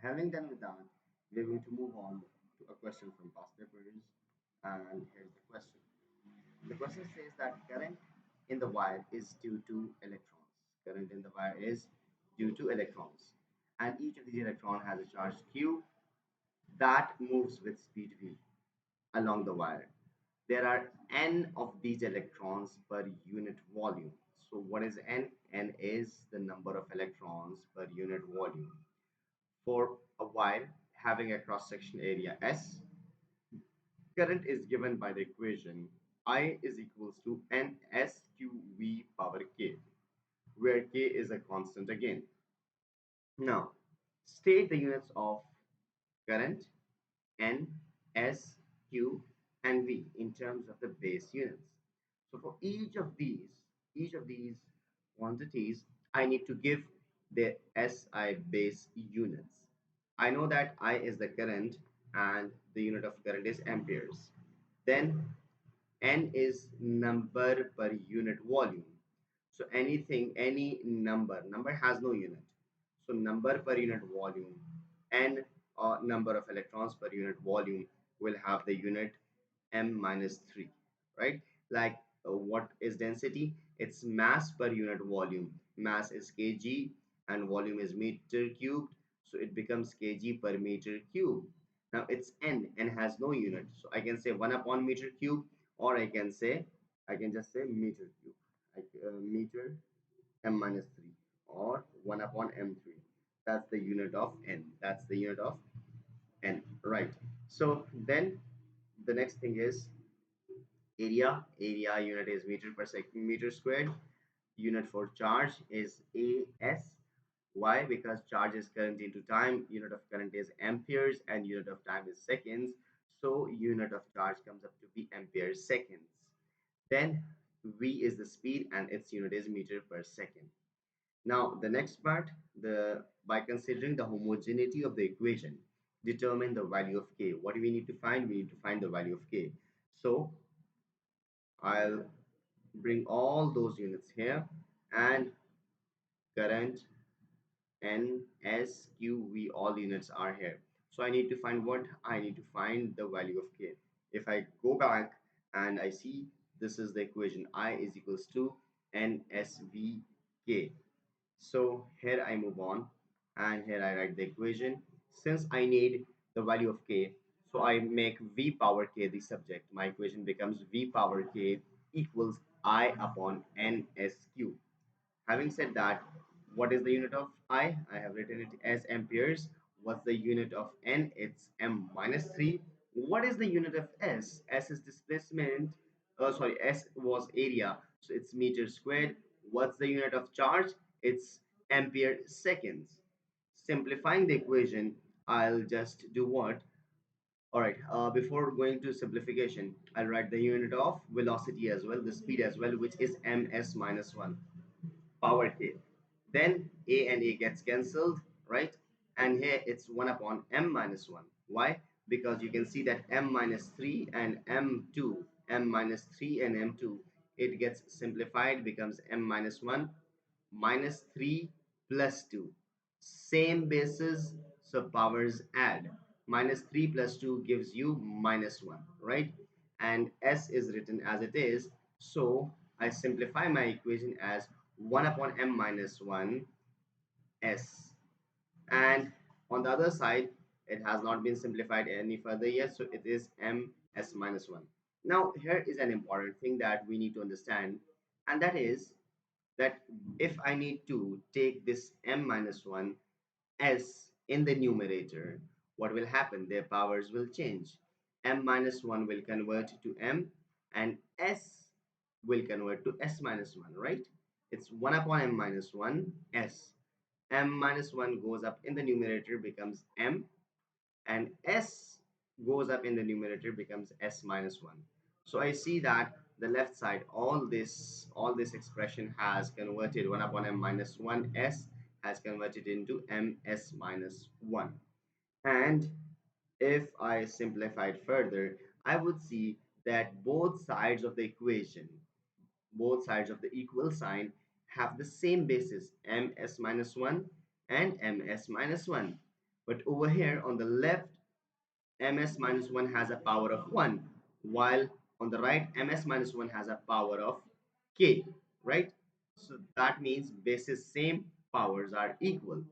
Having done with that, we're going to move on to a question from past papers. And here's the question. The question says that current in the wire is due to electrons. Current in the wire is due to electrons. And each of these electrons has a charge Q that moves with speed V along the wire. There are n of these electrons per unit volume. So what is n? N is the number of electrons per unit volume. For a wire having a cross-section area S, current is given by the equation I is equals to NSQV power K, where K is a constant again. Now, state the units of current, N, S, Q, and V in terms of the base units. So for each of these quantities, I need to give the SI base units. I know that I is the current and the unit of current is amperes. Then N is number per unit volume. So any number has no unit. So number per unit volume, N or number of electrons per unit volume will have the unit m minus 3, right? Like what is density? It's mass per unit volume. Mass is kg and volume is meter cubed, so it becomes kg per meter cube. Now it's n has no unit, so I can say 1 upon meter cube, or I can just say meter cube, like meter m minus 3, or 1 upon m3. That's the unit of n. That's the unit of n, right? So then the next thing is area unit is meter per second meter squared. Unit for charge is as. Why? Because charge is current into time. Unit of current is amperes and unit of time is seconds, so unit of charge comes up to be ampere seconds. Then v is the speed and its unit is meter per second. Now the next part, the by considering the homogeneity of the equation, determine the value of k. What do we need to find? We need to find the value of k. So I'll bring all those units here, and current, N, S, Q, V, all units are here. So I need to find what? I need to find the value of K. If I go back and I see this is the equation, I is equals to NSVK. So here I move on and here I write the equation. Since I need the value of K, so I make V power K the subject. My equation becomes V power K equals I upon NSQ. Having said that, what is the unit of I? I have written it as amperes. What's the unit of N? It's M minus 3. What is the unit of S? S is displacement. Oh, sorry, S was area. So it's meter squared. What's the unit of charge? It's ampere seconds. Simplifying the equation, I'll just do what? All right, before going to simplification, I'll write the unit of velocity as well, the speed as well, which is ms minus 1 power k. Then a and a gets cancelled, right? And here it's 1 upon m minus 1. Why? Because you can see that m minus 3 and m2, m minus 3 and m2, it gets simplified, becomes m minus 1 minus 3 plus 2. Same basis, so powers add. Minus 3 plus 2 gives you minus 1, right? And s is written as it is. So I simplify my equation as 1 upon m minus 1 s. And on the other side, it has not been simplified any further yet, so it is m s minus 1. Now here is an important thing that we need to understand, and that is that if I need to take this m minus 1 s in the numerator, what will happen? Their powers will change. M minus 1 will convert to m, and s will convert to s minus 1, right? It's 1 upon m minus 1 s. M minus 1 goes up in the numerator, becomes m, and s goes up in the numerator, becomes s minus 1. So I see that the left side, all this expression has converted 1 upon m minus 1 s has converted into ms minus 1. And if I simplify it further, I would see that both sides of the equation, both sides of the equal sign, have the same basis, ms minus 1 and ms minus 1. But over here on the left, ms minus 1 has a power of 1, while on the right ms minus 1 has a power of k, right? So that means bases same, powers are equal.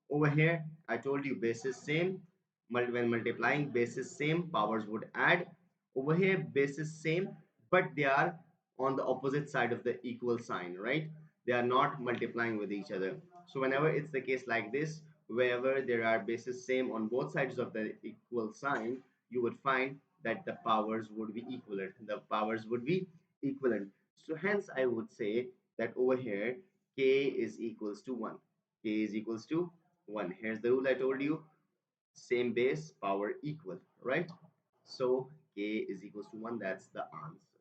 Over here I told you bases same, when multiplying bases same, powers would add. Over here bases same, but they are on the opposite side of the equal sign, right? They are not multiplying with each other. So whenever it's the case like this, wherever there are bases same on both sides of the equal sign, you would find that the powers would be equivalent. The powers would be equivalent. So hence I would say that over here k is equals to 1. K is equals to 1. Here's the rule I told you. Same base, power equal, right? So k is equals to 1. That's the answer.